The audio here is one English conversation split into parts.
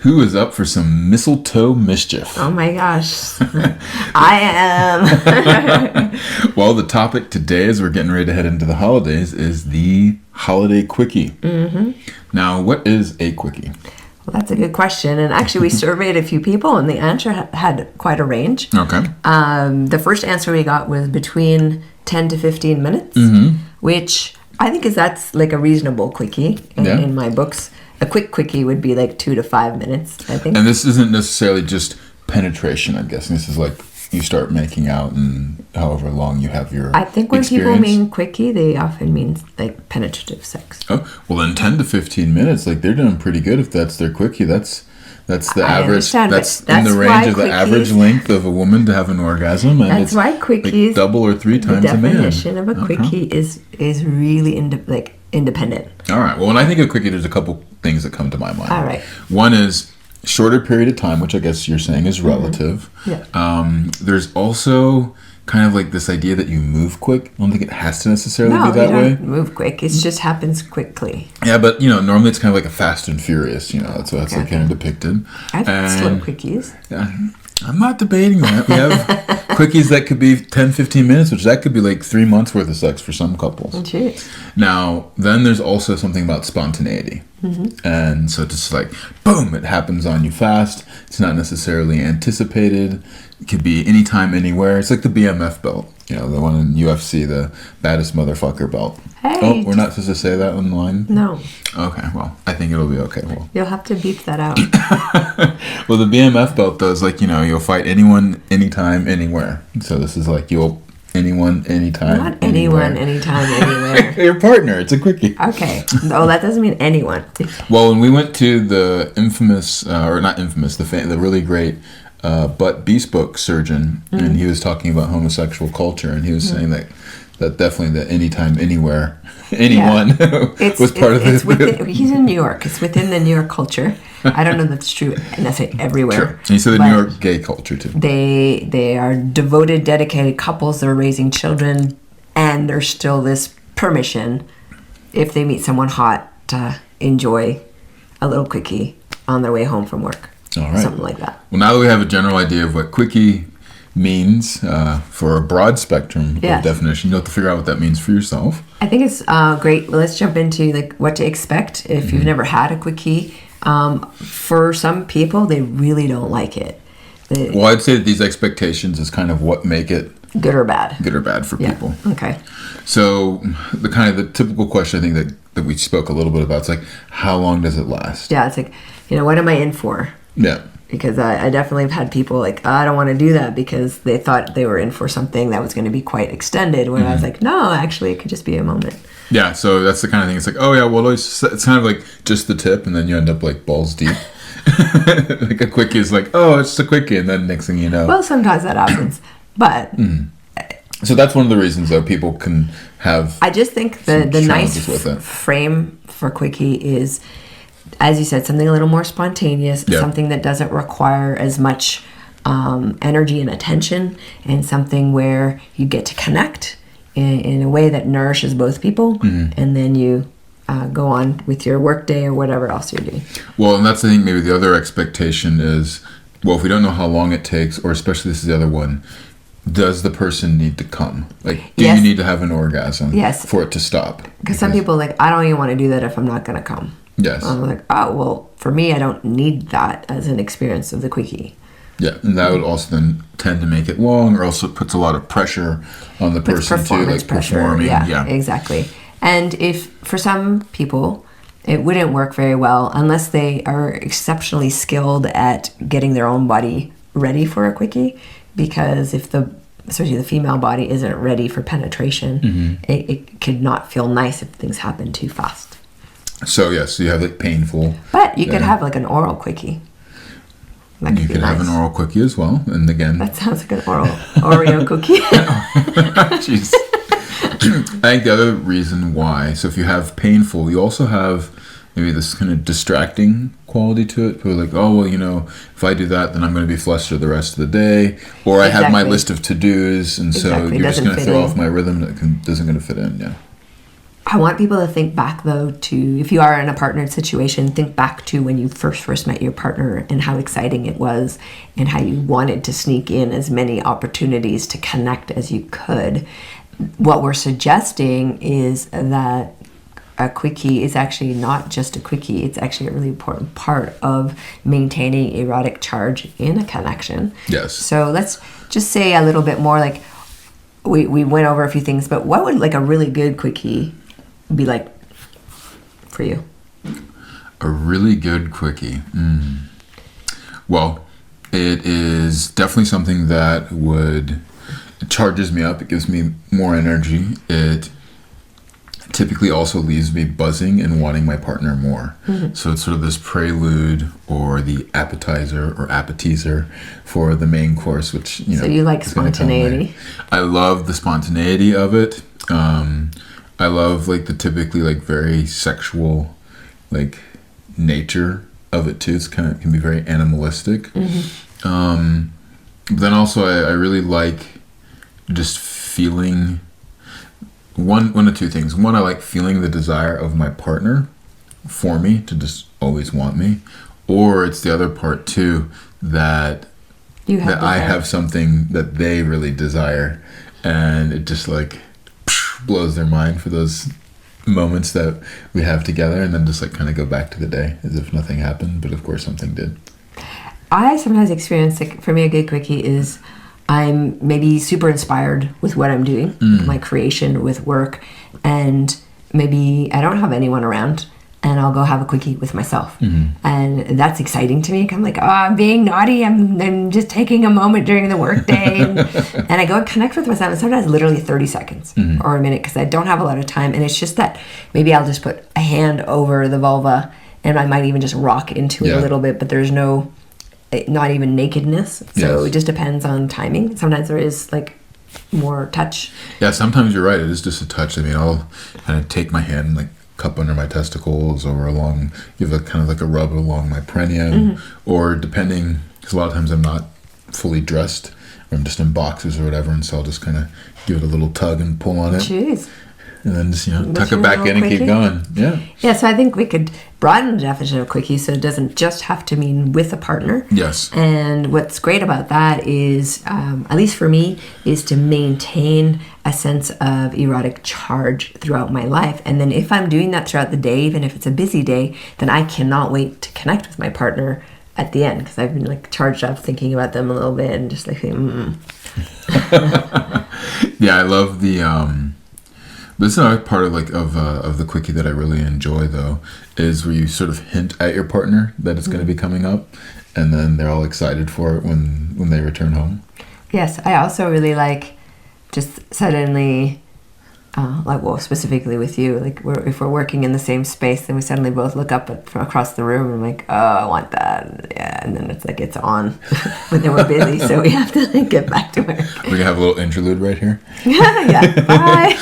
Who is up for some mistletoe mischief? Oh my gosh. I am. Well, the topic today, as we're getting ready to head into the holidays, is the holiday quickie. Mm-hmm. Now, what is a quickie? Well, that's a good question. And actually, we surveyed a few people, and the answer had quite a range. Okay. The first answer we got was between 10 to 15 minutes, which I think that's like a reasonable quickie in my books. A quick quickie would be like 2 to 5 minutes, I think. And this isn't necessarily just penetration, I'm guessing. This is like you start making out and however long you have your I think when people mean quickie, they often mean like penetrative sex. Oh, well then 10 to 15 minutes, like they're doing pretty good if that's their quickie. That's the average. That's in the range of the average length of a woman to have an orgasm. And that's why quickies, like double or 3 times a man. The definition of a quickie is really independent. All right. Well, when I think of quickie, there's a couple things that come to my mind. All right. One is shorter period of time, which I guess you're saying is relative. Yeah. There's also kind of like this idea that you move quick. I don't think it has to necessarily be that way. No, you don't move quick. It just happens quickly. Yeah, but normally it's kind of like a Fast and Furious. That's what that's like kind of depicted. I think slow quickies. Yeah, I'm not debating that. We have quickies that could be 10, 15 minutes, which that could be like 3 months worth of sex for some couples. Jeez. Now, then there's also something about spontaneity. Mm-hmm. And so it's just like, boom, it happens on you fast. It's not necessarily anticipated. It could be anytime, anywhere. It's like the BMF belt. The one in UFC, the baddest motherfucker belt. Hey. Oh, we're not supposed to say that online? No. Okay, well, I think it'll be okay. Well, you'll have to beep that out. Well, the BMF belt does like, you'll fight anyone, anytime, anywhere. So this is like anyone, anytime, not anyone, anytime, anywhere. Your partner, it's a quickie. Okay. Oh, that doesn't mean anyone. Well, when we went to the infamous, or not infamous, the really great butt bespoke surgeon, and he was talking about homosexual culture, and he was saying that definitely the anytime, anywhere, anyone was part of it. He's in New York. It's within the New York culture. I don't know if that's true necessarily everywhere. Sure. And he said the New York gay culture too. They are devoted, dedicated couples. They're raising children, and there's still this permission if they meet someone hot to enjoy a little quickie on their way home from work. All right. Something like that. Well, now that we have a general idea of what quickie means for a broad spectrum of definition, you'll have to figure out what that means for yourself. I think it's great. Well, let's jump into like what to expect if you've never had a quickie. For some people, they really don't like it. Well, I'd say that these expectations is kind of what make it good or bad for people. Okay. So the typical question I think that we spoke a little bit about is like, how long does it last? Yeah, it's like, what am I in for? Yeah. Because I definitely have had people like, I don't want to do that because they thought they were in for something that was going to be quite extended. When I was like, no, actually, it could just be a moment. Yeah, so that's the kind of thing. It's like, oh yeah, well, it's kind of like just the tip, and then you end up like balls deep. Like a quickie is like, oh, it's a quickie, and then next thing you know. Well, sometimes that happens, but. So that's one of the reasons, though, people can have. I just think the nice frame for quickie is, as you said, something a little more spontaneous, something that doesn't require as much energy and attention, and something where you get to connect in a way that nourishes both people, and then you go on with your work day or whatever else you're doing. Well, and that's, I think, maybe the other expectation is, well, if we don't know how long it takes, or especially this is the other one, does the person need to come? Like, do you need to have an orgasm for it to stop? Because some people are like, I don't even want to do that if I'm not going to come. Yes. I'm like, oh, well, for me, I don't need that as an experience of the quickie. Yeah, and that would also then tend to make it long, or also puts a lot of pressure on the person too, like performing. Yeah, exactly. And if for some people it wouldn't work very well unless they are exceptionally skilled at getting their own body ready for a quickie, because especially the female body isn't ready for penetration, it could not feel nice if things happen too fast. So yes, you have like painful. But you could have like an oral quickie. You could have an oral quickie as well, and again. That sounds like an Oreo cookie. Jeez. I think the other reason why, so if you have painful, you also have maybe this kind of distracting quality to it. People are like, oh, well, if I do that, then I'm going to be flustered the rest of the day. Or I have my list of to-dos, and so you're just going to throw off my rhythm that isn't going to fit in, I want people to think back, though, to if you are in a partnered situation, think back to when you first met your partner and how exciting it was and how you wanted to sneak in as many opportunities to connect as you could. What we're suggesting is that a quickie is actually not just a quickie. It's actually a really important part of maintaining erotic charge in a connection. Yes. So let's just say a little bit more, like we went over a few things, but what would like a really good quickie be like for you? A really good quickie. Well, it is definitely something that it charges me up. It gives me more energy. It typically also leaves me buzzing and wanting my partner more. So it's sort of this prelude or the appetizer or appetizer for the main course, which, so you like spontaneity. I love the spontaneity of it. I love like the typically like very sexual like nature of it too. It's can be very animalistic. But then also I really like just feeling one of two things. One, I like feeling the desire of my partner for me to just always want me, or it's the other part too, that I have something that they really desire, and it just like blows their mind for those moments that we have together, and then just like kind of go back to the day as if nothing happened, but of course something did. I sometimes experience, like, for me, a good quickie is I'm maybe super inspired with what I'm doing, my creation with work, and maybe I don't have anyone around, and I'll go have a quickie with myself. And that's exciting to me. I'm like, oh, I'm being naughty. I'm just taking a moment during the workday. And I go and connect with myself. And sometimes literally 30 seconds or a minute because I don't have a lot of time. And it's just that maybe I'll just put a hand over the vulva and I might even just rock into it a little bit, but there's not even nakedness. So it just depends on timing. Sometimes there is like more touch. Yeah, sometimes you're right. It is just a touch. I mean, I'll kind of take my hand, like cup under my testicles or along, give a kind of like a rub along my perineum, or depending, because a lot of times I'm not fully dressed, or I'm just in boxers or whatever, and so I'll just kind of give it a little tug and pull on it. Jeez. And then just, tuck it back in and keep going. Yeah, so I think we could broaden the definition of quickie so it doesn't just have to mean with a partner. Yes. And what's great about that is, at least for me, is to maintain a sense of erotic charge throughout my life. And then if I'm doing that throughout the day, even if it's a busy day, then I cannot wait to connect with my partner at the end because I've been like charged up thinking about them a little bit and just like, Yeah, I love the... This is another part of of the quickie that I really enjoy, though, is where you sort of hint at your partner that it's going to be coming up, and then they're all excited for it when they return home. Yes, I also really like just suddenly, specifically with you, like if we're working in the same space, then we suddenly both look up from across the room and I'm like, oh, I want that. Yeah, and then it's like it's on, but then we're busy, so we have to like get back to work. We're gonna have a little interlude right here. Yeah, bye.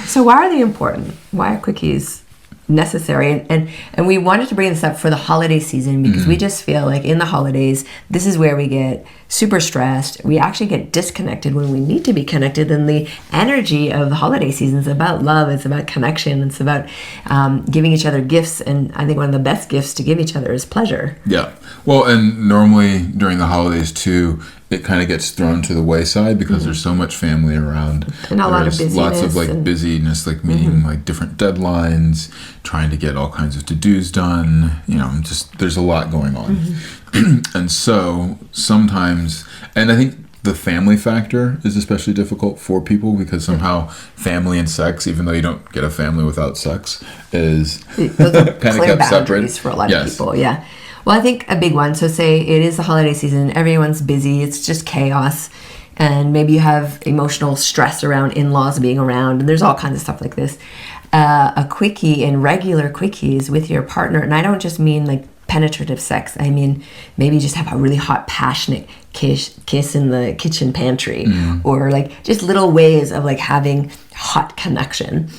So why are they important? Why are quickies necessary? And we wanted to bring this up for the holiday season because we just feel like in the holidays, this is where we get super stressed. We actually get disconnected when we need to be connected, and the energy of the holiday season is about love, it's about connection, it's about giving each other gifts, and I think one of the best gifts to give each other is pleasure. Yeah. Well, and normally during the holidays too, it kind of gets thrown to the wayside because there's so much family around. And a lot of busyness. Lots of busyness, like meeting like different deadlines, trying to get all kinds of to-dos done. Just there's a lot going on. And so sometimes, and I think the family factor is especially difficult for people because somehow family and sex, even though you don't get a family without sex, is those are kind of kept separate for a lot of people. Yeah. Well, I think a big one, so say it is the holiday season, everyone's busy, it's just chaos, and maybe you have emotional stress around in-laws being around, and there's all kinds of stuff like this. A quickie and regular quickies with your partner, and I don't just mean like penetrative sex, I mean maybe just have a really hot, passionate kiss in the kitchen pantry, or like just little ways of like having hot connection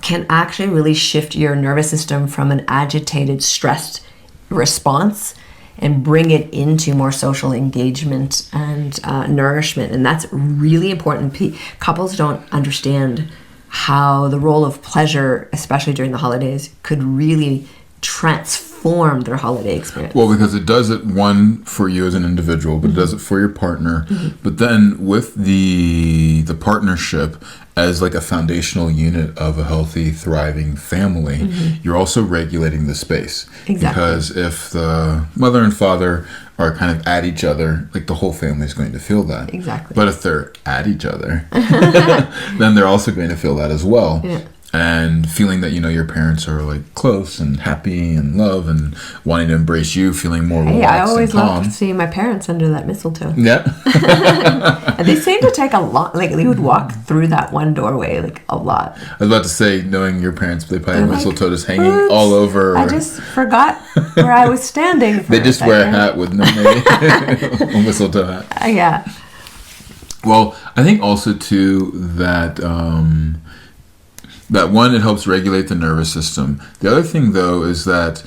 can actually really shift your nervous system from an agitated, stressed response and bring it into more social engagement and nourishment. And that's really important. Couples don't understand how the role of pleasure, especially during the holidays, could really transform their holiday experience. Well, because it does it, one, for you as an individual, but it does it for your partner. But then with the partnership as like a foundational unit of a healthy, thriving family, you're also regulating the space. Exactly. Because if the mother and father are kind of at each other, like the whole family is going to feel that. Exactly. But if they're at each other, then they're also going to feel that as well. Yeah. And feeling that, your parents are like close and happy and love and wanting to embrace you, feeling more relaxed and calm. I always loved seeing my parents under that mistletoe. Yeah. And they seemed to take a lot, like they would walk through that one doorway like a lot. I was about to say, knowing your parents, they probably have mistletoe just hanging all over. I just forgot where I was standing. They just wear a hat with no name, a mistletoe hat. Yeah. Well, I think also too that that one, it helps regulate the nervous system. The other thing though is that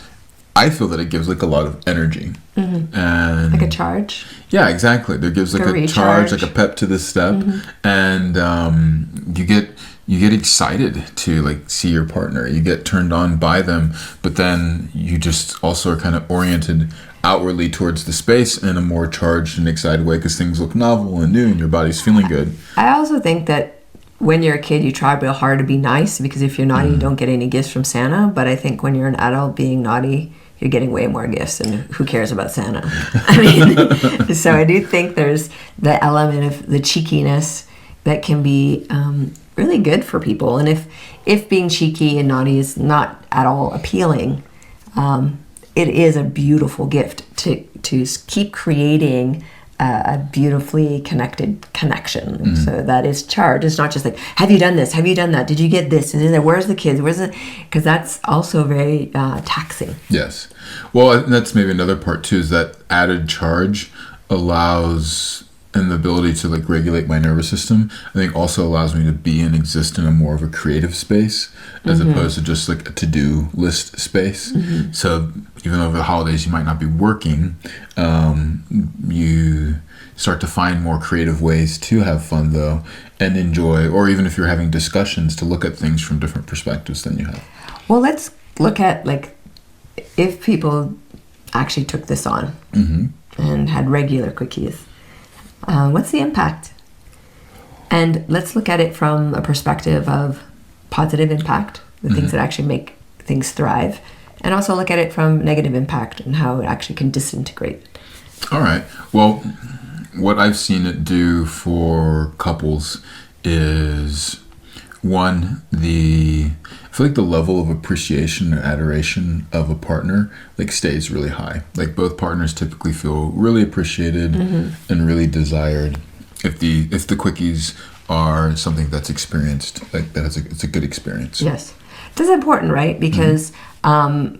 I feel that it gives like a lot of energy. And like a charge. Yeah, exactly. There gives like a charge, like a pep to the step, and you get excited to like see your partner. You get turned on by them, but then you just also are kind of oriented outwardly towards the space in a more charged and excited way because things look novel and new and your body's feeling good. I also think that when you're a kid, you try real hard to be nice because if you're naughty, you don't get any gifts from Santa. But I think when you're an adult being naughty, you're getting way more gifts, and who cares about Santa? So I do think there's the element of the cheekiness that can be really good for people. And if being cheeky and naughty is not at all appealing, it is a beautiful gift to keep creating a beautifully connected connection. So that is charged. It's not just like, have you done this? Have you done that? Did you get this? And where's the kids? Because that's also very taxing. Yes. Well, that's maybe another part too, is that added charge allows, and the ability to like regulate my nervous system, I think also allows me to be and exist in a more of a creative space as opposed to just like a to-do list space. So even though over the holidays you might not be working, you start to find more creative ways to have fun though and enjoy, or even if you're having discussions, to look at things from different perspectives than you have. Well, let's look at like if people actually took this on and had regular quickies. What's the impact? And let's look at it from a perspective of positive impact, the things that actually make things thrive, and also look at it from negative impact and how it actually can disintegrate. All right. Well, what I've seen it do for couples is, one, I feel like the level of appreciation and adoration of a partner like stays really high. Like both partners typically feel really appreciated and really desired if the quickies are something that's experienced, like that it's a good experience. Yes. This is important, right? Because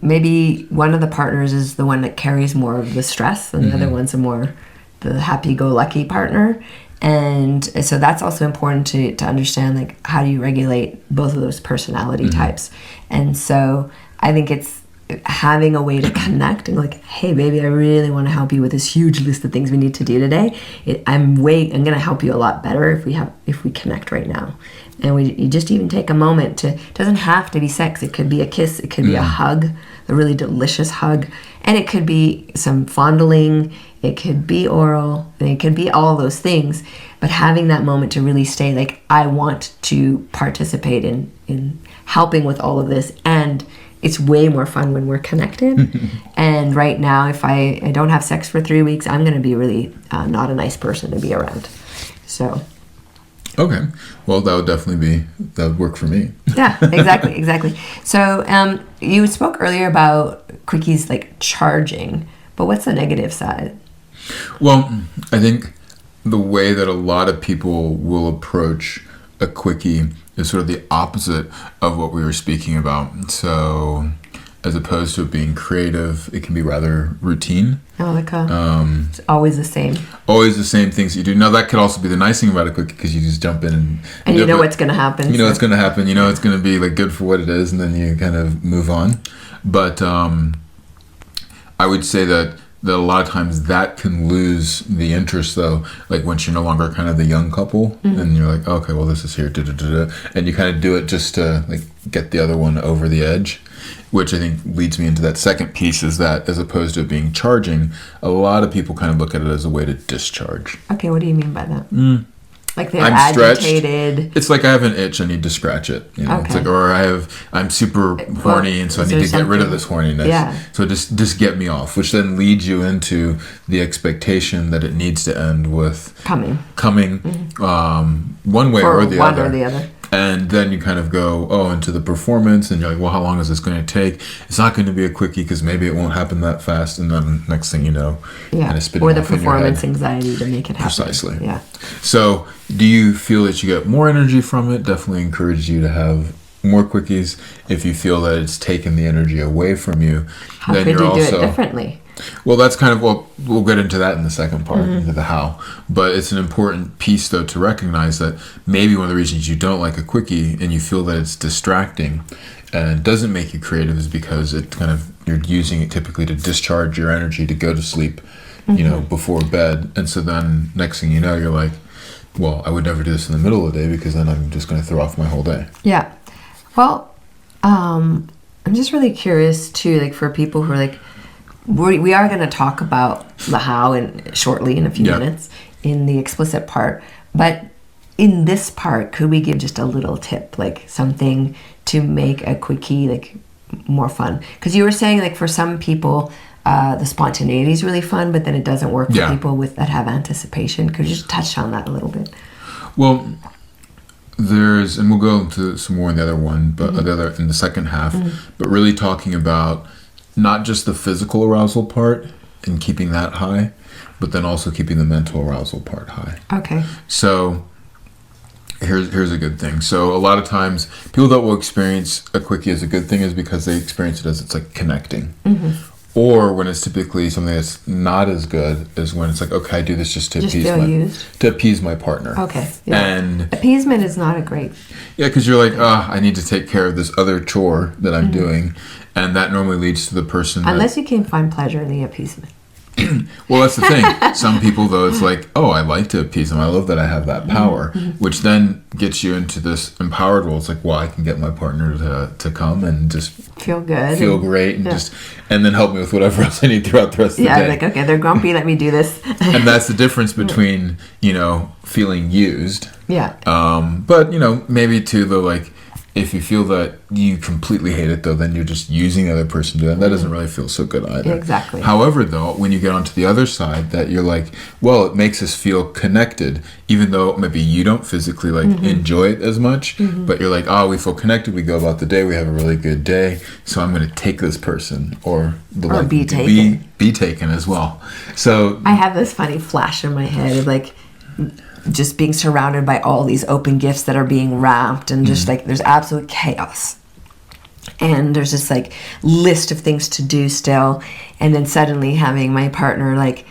maybe one of the partners is the one that carries more of the stress and the other one's the happy-go-lucky partner. And so that's also important to understand, like, how do you regulate both of those personality types? And so I think it's having a way to connect and like, hey, baby, I really want to help you with this huge list of things we need to do today. I'm going to help you a lot better if we connect right now. And you just even take a moment it doesn't have to be sex. It could be a kiss. It could be a hug, a really delicious hug. And it could be some fondling. It could be oral. And it could be all those things. But having that moment to really stay like, I want to participate in helping with all of this. And it's way more fun when we're connected. And right now, if I don't have sex for 3 weeks, I'm going to be really not a nice person to be around. So... Okay. Well, that would work for me. Yeah, exactly. So you spoke earlier about quickies like charging, but what's the negative side? Well, I think the way that a lot of people will approach a quickie is sort of the opposite of what we were speaking about. So as opposed to it being creative, it can be rather routine. Oh, like it's always the same. Always the same things you do. Now, that could also be the nice thing about a quickie, because you just jump in and you know what's going to happen. You know what's going to happen. You know it's going to be like good for what it is, and then you kind of move on. But I would say that that a lot of times that can lose the interest, though, like once you're no longer kind of the young couple, and you're like, okay, well, this is here, and you kind of do it just to like get the other one over the edge, which I think leads me into that second piece, is that as opposed to it being charging, a lot of people kind of look at it as a way to discharge. Okay, what do you mean by that? Like they're agitated. Stretched. It's like I have an itch, I need to scratch it. You know? Okay. It's like, or I'm super horny, and so I need to get rid of this horniness. Yeah. So just get me off, which then leads you into the expectation that it needs to end with coming, one way or the other. And then you kind of go, into the performance, and you're like, well, how long is this going to take? It's not going to be a quickie because maybe it won't happen that fast. And then next thing you know, kind of spitting or the off in performance your head. anxiety to make it happen. Precisely. Yeah. So do you feel that you get more energy from it? Definitely encourage you to have more quickies. If you feel that it's taken the energy away from you, how then could you're you also do it differently? Well, that's kind of, we'll get into that in the second part, into the how. But it's an important piece, though, to recognize that maybe one of the reasons you don't like a quickie and you feel that it's distracting and doesn't make you creative is because it kind of, you're using it typically to discharge your energy to go to sleep, you know, before bed. And so then next thing you know, you're like, well, I would never do this in the middle of the day because then I'm just going to throw off my whole day. Yeah. Well, I'm just really curious, too, like for people who are like, we are going to talk about the how shortly in a few minutes in the explicit part. But in this part, could we give just a little tip, like something to make a quickie like more fun? Because you were saying like for some people, the spontaneity is really fun, but then it doesn't work for people that have anticipation. Could you just touch on that a little bit? Well, and we'll go into some more in the other one, but in the second half, but really talking about not just the physical arousal part and keeping that high, but then also keeping the mental arousal part high. Okay. So here's a good thing. So a lot of times people that will experience a quickie as a good thing is because they experience it as it's like connecting. Or when it's typically something that's not as good is when it's like, okay, I do this just to appease my partner. Okay. Yeah. And appeasement is not a great. Yeah, because you're like, I need to take care of this other chore that I'm doing. And that normally leads to the person. Unless you can find pleasure in the appeasement. Well, that's the thing. Some people, though, it's like, I like to appease them. I love that I have that power, which then gets you into this empowered role. It's like, well, I can get my partner to come and just feel good, feel great, and and then help me with whatever else I need throughout the rest of the day. Yeah, like, okay, they're grumpy. Let me do this. And that's the difference between, feeling used. Yeah. But, maybe too, though, like, if you feel that you completely hate it, though, then you're just using the other person to do it. And that doesn't really feel so good either. Exactly. However, though, when you get onto the other side, that you're like, well, it makes us feel connected, even though maybe you don't physically enjoy it as much. But you're like, we feel connected. We go about the day. We have a really good day. So I'm going to take this person or be taken. Be taken as well. So I have this funny flash in my head of like, just being surrounded by all these open gifts that are being wrapped and just like there's absolute chaos and there's this like list of things to do still, and then suddenly having my partner like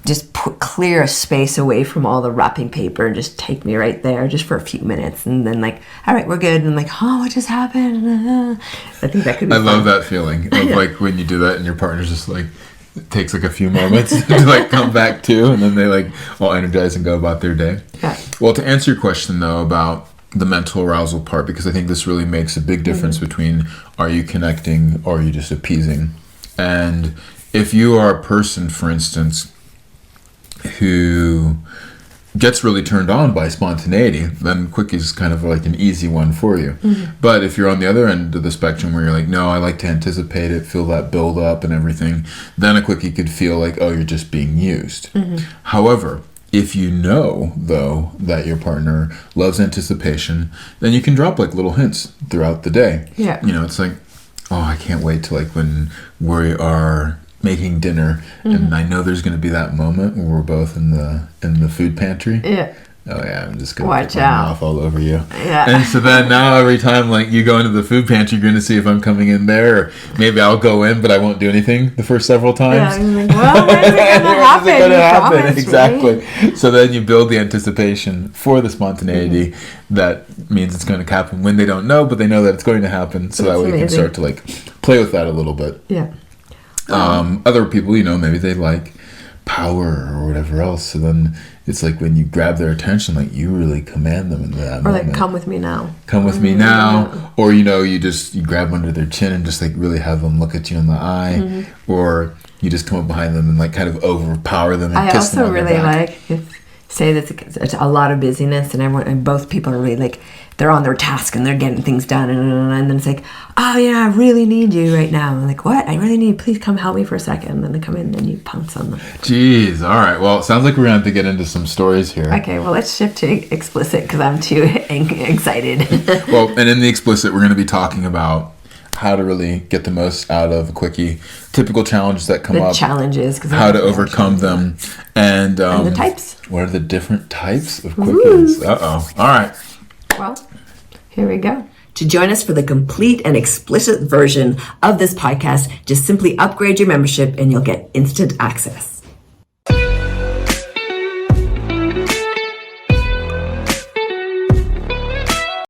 just clear a space away from all the wrapping paper and just take me right there just for a few minutes, and then like, all right, we're good, and like, what just happened? I think that could be fun. Love that feeling of like when you do that and your partner's just like, it takes like a few moments to like come back to, and then they like all energize and go about their day. Yeah. Well, to answer your question though about the mental arousal part, because I think this really makes a big difference between are you connecting or are you just appeasing. And if you are a person, for instance, who gets really turned on by spontaneity, then quickie is kind of like an easy one for you. But if you're on the other end of the spectrum where you're like, no, I like to anticipate it, feel that build up and everything, then a quickie could feel like, you're just being used. However, if you know, though, that your partner loves anticipation, then you can drop like little hints throughout the day. Yeah. It's like, I can't wait to like when we are making dinner and I know there's going to be that moment where we're both in the food pantry. Yeah. Oh yeah, I'm just gonna watch out off all over you. Yeah. And so then now every time like you go into the food pantry, you're gonna see if I'm coming in there, or maybe I'll go in but I won't do anything the first several times. Yeah, I'm like, well, when's it gonna happen? Promise, exactly. Right? So then you build the anticipation for the spontaneity that means it's going to happen when they don't know, but they know that it's going to happen. So that way you can start to like play with that a little bit. Yeah. Other people, maybe they like power or whatever else. So then it's like when you grab their attention, like you really command them in that moment. Or like, come with me now. Come with me now. Or, you grab under their chin and just like really have them look at you in the eye. Or you just come up behind them and like kind of overpower them and kiss them on their back. I also really like, say that it's a lot of busyness and both people are really like, they're on their task and they're getting things done, and then it's like, oh yeah, I really need you right now. I'm like, what? I really need you. Please come help me for a second. And then they come in and you pounce on them. Jeez. All right. Well, it sounds like we're going to have to get into some stories here. Okay. Well, let's shift to explicit because I'm too excited. Well, and in the explicit, we're going to be talking about how to really get the most out of a quickie, typical challenges that come up, challenges, how to overcome them, and the types. What are the different types of quickies? All right. Well, here we go. To join us for the complete and explicit version of this podcast, just simply upgrade your membership and you'll get instant access.